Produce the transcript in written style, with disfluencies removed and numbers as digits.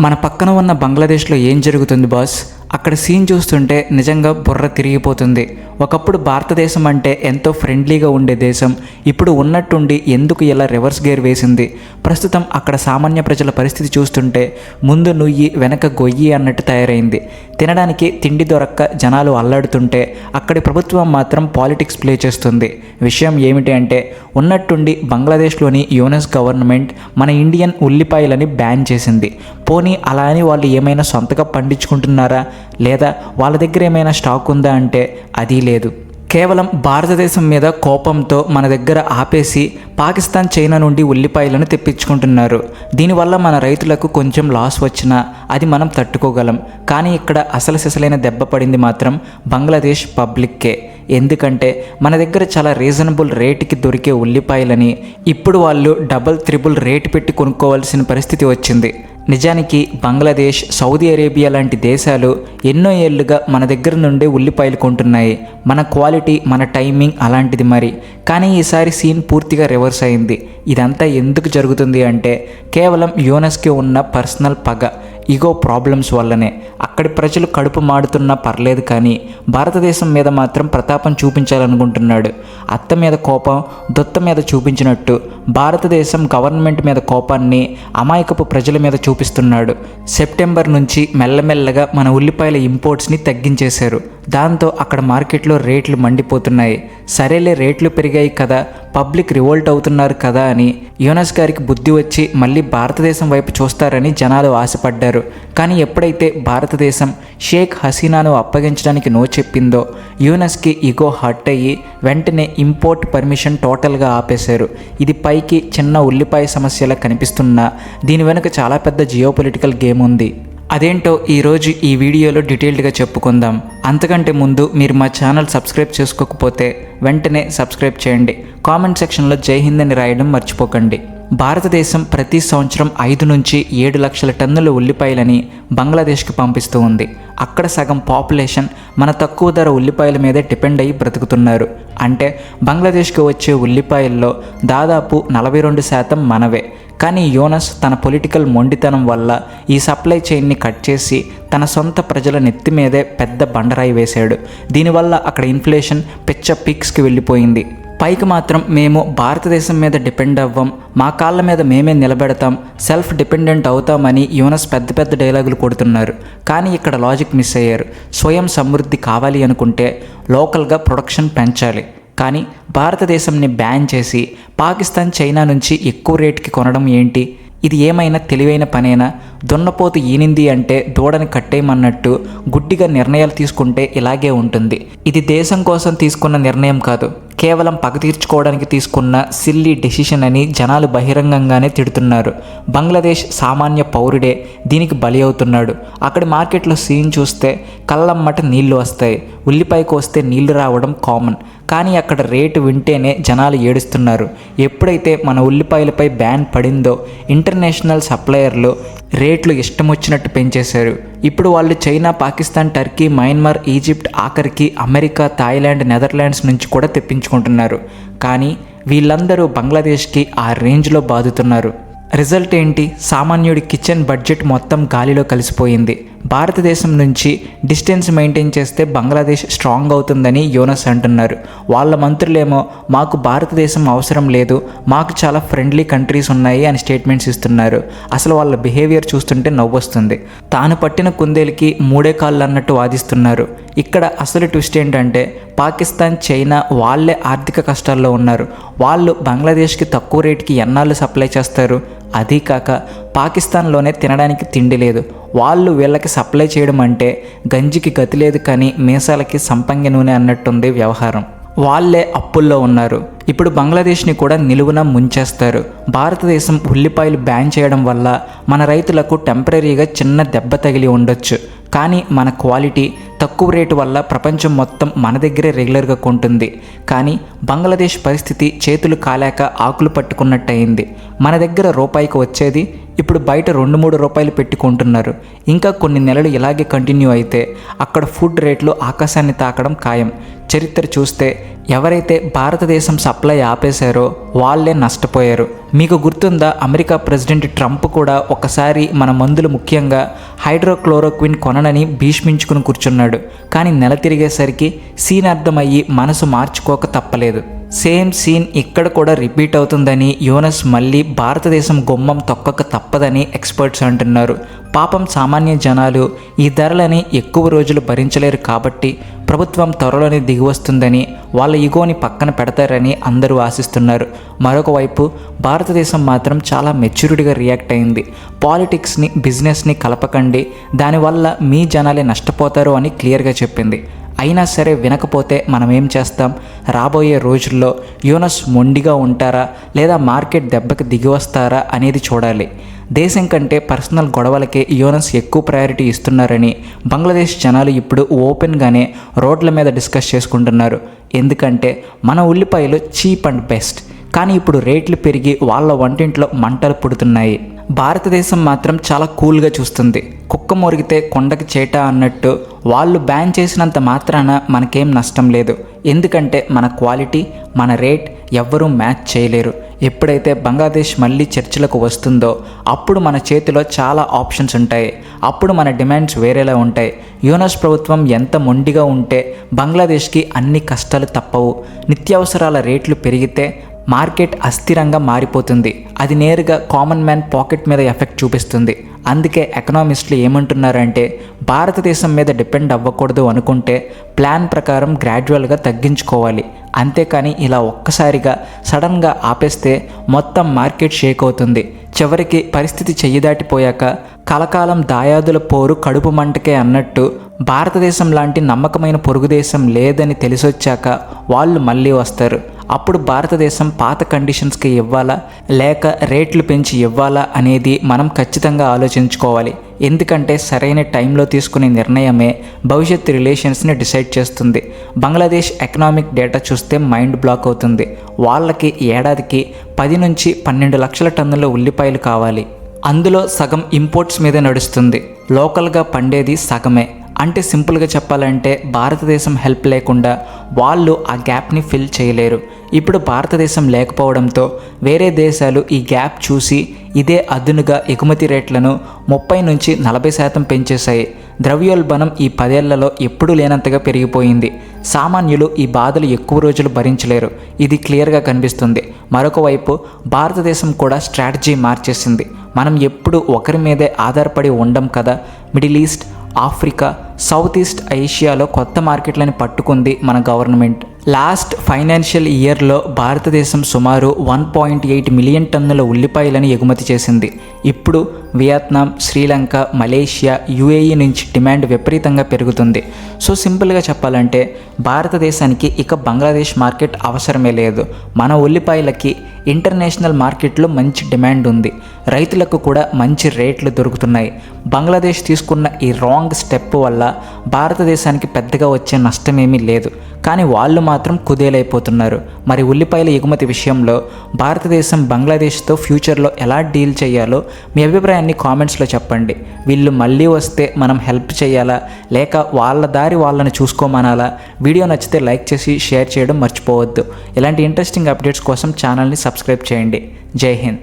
మన పక్కన ఉన్న బంగ్లాదేశ్లో ఏం జరుగుతుంది బాస్? అక్కడ సీన్ చూస్తుంటే నిజంగా బుర్ర తిరిగిపోతుంది. ఒకప్పుడు భారతదేశం అంటే ఎంతో ఫ్రెండ్లీగా ఉండే దేశం ఇప్పుడు ఉన్నట్టుండి ఎందుకు ఇలా రివర్స్ గేర్ వేసింది? ప్రస్తుతం అక్కడ సామాన్య ప్రజల పరిస్థితి చూస్తుంటే ముందు నుయ్యి వెనక గొయ్యి అన్నట్టు తయారైంది. తినడానికి తిండి దొరక్క జనాలు అల్లాడుతుంటే అక్కడి ప్రభుత్వం మాత్రం పాలిటిక్స్ ప్లే చేస్తుంది. విషయం ఏమిటి అంటే ఉన్నట్టుండి బంగ్లాదేశ్లోని యూనస్ గవర్నమెంట్ మన ఇండియన్ ఉల్లిపాయలని బ్యాన్ చేసింది. పోనీ అలా అని వాళ్ళు ఏమైనా సొంతగా పండించుకుంటున్నారా, లేదా వాళ్ళ దగ్గర ఏమైనా స్టాక్ ఉందా అంటే అది లేదు. కేవలం భారతదేశం మీద కోపంతో మన దగ్గర ఆపేసి పాకిస్తాన్, చైనా నుండి ఉల్లిపాయలను తెప్పించుకుంటున్నారు. దీనివల్ల మన రైతులకు కొంచెం లాస్ వచ్చినా అది మనం తట్టుకోగలం. కానీ ఇక్కడ అసలు సిసలైన దెబ్బ పడింది మాత్రం బంగ్లాదేశ్ పబ్లిక్కే. ఎందుకంటే మన దగ్గర చాలా రీజనబుల్ రేటుకి దొరికే ఉల్లిపాయలని ఇప్పుడు వాళ్ళు డబల్ త్రిబుల్ రేటు పెట్టి కొనుక్కోవాల్సిన పరిస్థితి వచ్చింది. నిజానికి బంగ్లాదేశ్, సౌదీ అరేబియా లాంటి దేశాలు ఎన్నో ఏళ్లుగా మన దగ్గర నుండే ఉల్లిపాయలు కొంటున్నాయి. మన క్వాలిటీ, మన టైమింగ్ అలాంటిది మరి. కానీ ఈసారి సీన్ పూర్తిగా రివర్స్ అయింది. ఇదంతా ఎందుకు జరుగుతుంది అంటే కేవలం యూనస్కి ఉన్న పర్సనల్ పగ, ఈగో ప్రాబ్లమ్స్ వల్లనే. అక్కడి ప్రజలు కడుపు మాడుతున్నా పర్లేదు, కానీ భారతదేశం మీద మాత్రం ప్రతాపం చూపించాలనుకుంటున్నాడు. అత్త మీద కోపం దొత్త మీద చూపించినట్టు భారతదేశం గవర్నమెంట్ మీద కోపాన్ని అమాయకపు ప్రజల మీద చూపిస్తున్నాడు. సెప్టెంబర్ నుంచి మెల్లమెల్లగా మన ఉల్లిపాయల ఇంపోర్ట్స్ని తగ్గించేశారు. దాంతో అక్కడ మార్కెట్లో రేట్లు మండిపోతున్నాయి. సరేలే, రేట్లు పెరిగాయి కదా, పబ్లిక్ రివోల్ట్ అవుతున్నారు కదా అని యూనస్ గారికి బుద్ధి వచ్చి మళ్ళీ భారతదేశం వైపు చూస్తారని జనాలు ఆశపడ్డారు. కానీ ఎప్పుడైతే భారతదేశం షేక్ హసీనాను అప్పగించడానికి నో చెప్పిందో యూనస్కి ఈగో హర్ట్ అయ్యి వెంటనే ఇంపోర్ట్ పర్మిషన్ టోటల్గా ఆపేశారు. ఇది పైకి చిన్న ఉల్లిపాయ సమస్యలా కనిపిస్తున్నా దీని వెనుక చాలా పెద్ద జియోపొలిటికల్ గేమ్ ఉంది. అదేంటో ఈరోజు ఈ వీడియోలో డీటెయిల్డ్గా చెప్పుకుందాం. అంతకంటే ముందు మీరు మా ఛానల్ సబ్స్క్రైబ్ చేసుకోకపోతే వెంటనే సబ్స్క్రైబ్ చేయండి. కామెంట్ సెక్షన్లో జై హింద్ అని రాయడం మర్చిపోకండి. భారతదేశం ప్రతి సంవత్సరం 5 నుంచి 7 లక్షల టన్నుల ఉల్లిపాయలని బంగ్లాదేశ్కి పంపిస్తూ ఉంది. అక్కడ సగం పాపులేషన్ మన తక్కువ ధర ఉల్లిపాయల మీదే డిపెండ్ అయ్యి బ్రతుకుతున్నారు. అంటే బంగ్లాదేశ్కి వచ్చే ఉల్లిపాయల్లో దాదాపు 42% మనవే. కానీ యూనస్ తన పొలిటికల్ మొండితనం వల్ల ఈ సప్లై చైన్ని కట్ చేసి తన సొంత ప్రజల నెత్తి మీదే పెద్ద బండరాయి వేశాడు. దీనివల్ల అక్కడ ఇన్ఫ్లేషన్ పిచ్చ పీక్స్కి వెళ్ళిపోయింది. పైకి మాత్రం మేము భారతదేశం మీద డిపెండ్ అవ్వం, మా కాళ్ళ మీద మేమే నిలబెడతాం, సెల్ఫ్ డిపెండెంట్ అవుతామని యూనస్ పెద్ద పెద్ద డైలాగులు కొడుతున్నారు. కానీ ఇక్కడ లాజిక్ మిస్ అయ్యారు. స్వయం సమృద్ధి కావాలి అనుకుంటే లోకల్గా ప్రొడక్షన్ పెంచాలి. కానీ భారతదేశంని బ్యాన్ చేసి పాకిస్తాన్, చైనా నుంచి ఎక్కువ రేటుకి కొనడం ఏంటి? ఇది ఏమైనా తెలివైన పనేనా? దున్నపోతు ఈనింది అంటే దూడని కట్టేయమన్నట్టు గుడ్డిగా నిర్ణయాలు తీసుకుంటే ఇలాగే ఉంటుంది. ఇది దేశం కోసం తీసుకున్న నిర్ణయం కాదు, కేవలం పగ తీర్చుకోవడానికి తీసుకున్న సిల్లీ డెసిషన్ అని జనాలు బహిరంగంగానే తిడుతున్నారు. బంగ్లాదేశ్ సామాన్య పౌరుడే దీనికి బలి అవుతున్నాడు. అక్కడి మార్కెట్లో సీన్ చూస్తే కళ్ళమ్మట నీళ్లు వస్తాయి. ఉల్లిపాయకు వస్తే నీళ్లు రావడం కామన్. కానీ అక్కడ రేటు వింటేనే జనాలు ఏడుస్తున్నారు. ఎప్పుడైతే మన ఉల్లిపాయలపై బ్యాన్ పడిందో ఇంటర్నేషనల్ సప్లయర్లు రేట్లు ఇష్టం వచ్చినట్టు పెంచేశారు. ఇప్పుడు వాళ్ళు China, Pakistan, Turkey, Myanmar, Egypt, ఆఖరికి అమెరికా, థాయిలాండ్, నెదర్లాండ్స్ నుంచి కూడా తెప్పించుకుంటున్నారు. కానీ వీళ్ళందరూ బంగ్లాదేశ్కి ఆ రేంజ్లో బాదుతున్నారు. రిజల్ట్ ఏంటి? సామాన్యుడి కిచెన్ బడ్జెట్ మొత్తం గాలిలో కలిసిపోయింది. భారతదేశం నుంచి డిస్టెన్స్ మెయింటైన్ చేస్తే బంగ్లాదేశ్ స్ట్రాంగ్ అవుతుందని యూనస్ అంటున్నారు. వాళ్ళ మంత్రులేమో మాకు భారతదేశం అవసరం లేదు, మాకు చాలా ఫ్రెండ్లీ కంట్రీస్ ఉన్నాయి అని స్టేట్మెంట్స్ ఇస్తున్నారు. అసలు వాళ్ళ బిహేవియర్ చూస్తుంటే నవ్వొస్తుంది. తాను పట్టిన కుందేలుకి 3 కాళ్ళు అన్నట్టు వాదిస్తున్నారు. ఇక్కడ అసలు ట్విస్ట్ ఏంటంటే పాకిస్తాన్, చైనా వాళ్ళే ఆర్థిక కష్టాల్లో ఉన్నారు. వాళ్ళు బంగ్లాదేశ్కి తక్కువ రేటుకి ఎన్నాళ్ళు సప్లై చేస్తారు? అదీ కాక పాకిస్తాన్లోనే తినడానికి తిండి లేదు. వాళ్ళు వీళ్ళకి సప్లై చేయడం అంటే గంజికి గతి లేదు కానీ మీసాలకి సంపంగి నూనె అన్నట్టుంది వ్యవహారం. వాళ్ళే అప్పుల్లో ఉన్నారు. ఇప్పుడు బంగ్లాదేశ్ని కూడా నిలువున ముంచేస్తారు. భారతదేశం ఉల్లిపాయలు బ్యాన్ చేయడం వల్ల మన రైతులకు టెంపరీగా చిన్న దెబ్బ తగిలి ఉండొచ్చు. కానీ మన క్వాలిటీ, తక్కువ రేటు వల్ల ప్రపంచం మొత్తం మన దగ్గరే రెగ్యులర్గా కొంటుంది. కానీ బంగ్లాదేశ్ పరిస్థితి చేతులు కాలేక ఆకులు పట్టుకున్నట్టయింది. మన దగ్గర రూపాయికి వచ్చేది ఇప్పుడు బయట 2-3 రూపాయలు పెట్టి కొంటున్నారు. ఇంకా కొన్ని నెలలు ఇలాగే కంటిన్యూ అయితే అక్కడ ఫుడ్ రేట్లు ఆకాశాన్ని తాకడం ఖాయం. చరిత్ర చూస్తే ఎవరైతే భారతదేశం సప్లై ఆపేశారో వాళ్ళే నష్టపోయారు. మీకు గుర్తుందా, అమెరికా ప్రెసిడెంట్ ట్రంప్ కూడా ఒకసారి మన మందులు ముఖ్యంగా హైడ్రోక్లోరోక్విన్ కొననని భీష్మించుకుని కూర్చున్నాడు. కానీ నెల తిరిగేసరికి సీన్ అర్థమయ్యి మనసు మార్చుకోక తప్పలేదు. సేమ్ సీన్ ఇక్కడ కూడా రిపీట్ అవుతుందని యోనస్ మళ్ళీ భారతదేశం గుమ్మం తొక్కక తప్పదని ఎక్స్పర్ట్స్ అంటున్నారు. పాపం సామాన్య జనాలు ఈ ధరలని ఎక్కువ రోజులు భరించలేరు కాబట్టి ప్రభుత్వం త్వరలోనే దిగివస్తుందని వాళ్ళ ఇగోని పక్కన పెడతారని అందరూ ఆశిస్తున్నారు. మరొక వైపు భారతదేశం మాత్రం చాలా మెచ్యూరిటీగా రియాక్ట్ అయింది. పాలిటిక్స్ని బిజినెస్ని కలపకండి, దానివల్ల మీ జనాలే నష్టపోతారు అని క్లియర్గా చెప్పింది. అయినా సరే వినకపోతే మనం ఏం చేస్తాం? రాబోయే రోజుల్లో యోనస్ మొండిగా ఉంటారా లేదా మార్కెట్ దెబ్బకి దిగి వస్తారా అనేది చూడాలి. దేశం కంటే పర్సనల్ గొడవలకే యోనస్ ఎక్కువ ప్రయారిటీ ఇస్తున్నారని బంగ్లాదేశ్ జనాలు ఇప్పుడు ఓపెన్గానే రోడ్ల మీద డిస్కస్ చేసుకుంటున్నారు. ఎందుకంటే మన ఉల్లిపాయలు చీప్ అండ్ బెస్ట్, కానీ ఇప్పుడు రేట్లు పెరిగి వాళ్ళ వంటింట్లో మంటలు పుడుతున్నాయి. భారతదేశం మాత్రం చాలా కూల్గా చూస్తుంది. కుక్క మొరిగితే కొండకి చేట అన్నట్టు వాళ్ళు బ్యాన్ చేసినంత మాత్రాన మనకేం నష్టం లేదు. ఎందుకంటే మన క్వాలిటీ, మన రేట్ ఎవ్వరూ మ్యాచ్ చేయలేరు. ఎప్పుడైతే బంగ్లాదేశ్ మళ్ళీ చర్చలకు వస్తుందో అప్పుడు మన చేతిలో చాలా ఆప్షన్స్ ఉంటాయి. అప్పుడు మన డిమాండ్స్ వేరేలా ఉంటాయి. యోనస్ ప్రభుత్వం ఎంత మొండిగా ఉంటే బంగ్లాదేశ్కి అన్ని కష్టాలు తప్పవు. నిత్యావసరాల రేట్లు పెరిగితే మార్కెట్ అస్థిరంగా మారిపోతుంది. అది నేరుగా కామన్ మ్యాన్ పాకెట్ మీద ఎఫెక్ట్ చూపిస్తుంది. అందుకే ఎకనామిస్టులు ఏమంటున్నారంటే భారతదేశం మీద డిపెండ్ అవ్వకూడదు అనుకుంటే ప్లాన్ ప్రకారం గ్రాడ్యువల్గా తగ్గించుకోవాలి. అంతేకాని ఇలా ఒక్కసారిగా సడన్గా ఆపేస్తే మొత్తం మార్కెట్ షేక్ అవుతుంది. చివరికి పరిస్థితి చెయ్యిదాటిపోయాక కలకాలం దాయాదుల పోరు కడుపు మంటకే అన్నట్టు భారతదేశం లాంటి నమ్మకమైన పొరుగు దేశం లేదని తెలిసొచ్చాక వాళ్ళు మళ్ళీ వస్తారు. అప్పుడు భారతదేశం పాత కండిషన్స్కి ఇవ్వాలా లేక రేట్లు పెంచి ఇవ్వాలా అనేది మనం ఖచ్చితంగా ఆలోచించుకోవాలి. ఎందుకంటే సరైన టైంలో తీసుకునే నిర్ణయమే భవిష్యత్తు రిలేషన్స్ని డిసైడ్ చేస్తుంది. బంగ్లాదేశ్ ఎకనామిక్ డేటా చూస్తే మైండ్ బ్లాక్ అవుతుంది. వాళ్ళకి ఏడాదికి 10 నుంచి 12 లక్షల టన్నుల ఉల్లిపాయలు కావాలి. అందులో సగం ఇంపోర్ట్స్ మీద నడుస్తుంది. లోకల్గా పండేది సగమే. అంటే సింపుల్గా చెప్పాలంటే భారతదేశం హెల్ప్ లేకుండా వాళ్ళు ఆ గ్యాప్ని ఫిల్ చేయలేరు. ఇప్పుడు భారతదేశం లేకపోవడంతో వేరే దేశాలు ఈ గ్యాప్ చూసి ఇదే అదునుగా ఎగుమతి రేట్లను 30 నుంచి 40% పెంచేశాయి. ద్రవ్యోల్బణం ఈ 10 ఏళ్లలో ఎప్పుడూ లేనంతగా పెరిగిపోయింది. సామాన్యులు ఈ బాధలు ఎక్కువ రోజులు భరించలేరు. ఇది క్లియర్గా కనిపిస్తుంది. మరొక వైపు భారతదేశం కూడా స్ట్రాటజీ మార్చేసింది. మనం ఎప్పుడు ఒకరి మీదే ఆధారపడి ఉండం కదా. Middle East, Africa, South East ఏషియాలో కొత్త మార్కెట్లను పట్టుకుంది మన గవర్నమెంట్. లాస్ట్ ఫైనాన్షియల్ ఇయర్లో భారతదేశం సుమారు 1.8 మిలియన్ టన్నుల ఉల్లిపాయలను ఎగుమతి చేసింది. ఇప్పుడు వియత్నాం, శ్రీలంక, మలేషియా, యుఏఈ నుంచి డిమాండ్ విపరీతంగా పెరుగుతుంది. సో సింపుల్గా చెప్పాలంటే భారతదేశానికి ఇక బంగ్లాదేశ్ మార్కెట్ అవసరమే లేదు. మన ఉల్లిపాయలకి ఇంటర్నేషనల్ మార్కెట్లో మంచి డిమాండ్ ఉంది. రైతులకు కూడా మంచి రేట్లు దొరుకుతున్నాయి. బంగ్లాదేశ్ తీసుకున్న ఈ రాంగ్ స్టెప్ వల్ల భారతదేశానికి పెద్దగా వచ్చే నష్టమేమీ లేదు. కానీ వాళ్ళు మాత్రం కుదేలైపోతున్నారు. మరి ఉల్లిపాయల ఎగుమతి విషయంలో భారతదేశం బంగ్లాదేశ్తో ఫ్యూచర్లో ఎలా డీల్ చేయాలో మీ అభిప్రాయాన్ని కామెంట్స్లో చెప్పండి. వీళ్ళు మళ్ళీ వస్తే మనం హెల్ప్ చేయాలా లేక వాళ్ళ దారి వాళ్ళని చూసుకోమనాలా? వీడియో నచ్చితే లైక్ చేసి షేర్ చేయడం మర్చిపోవద్దు. ఇలాంటి ఇంట్రెస్టింగ్ అప్డేట్స్ కోసం ఛానల్ని సబ్స్క్రైబ్ చేయండి. జై హింద్.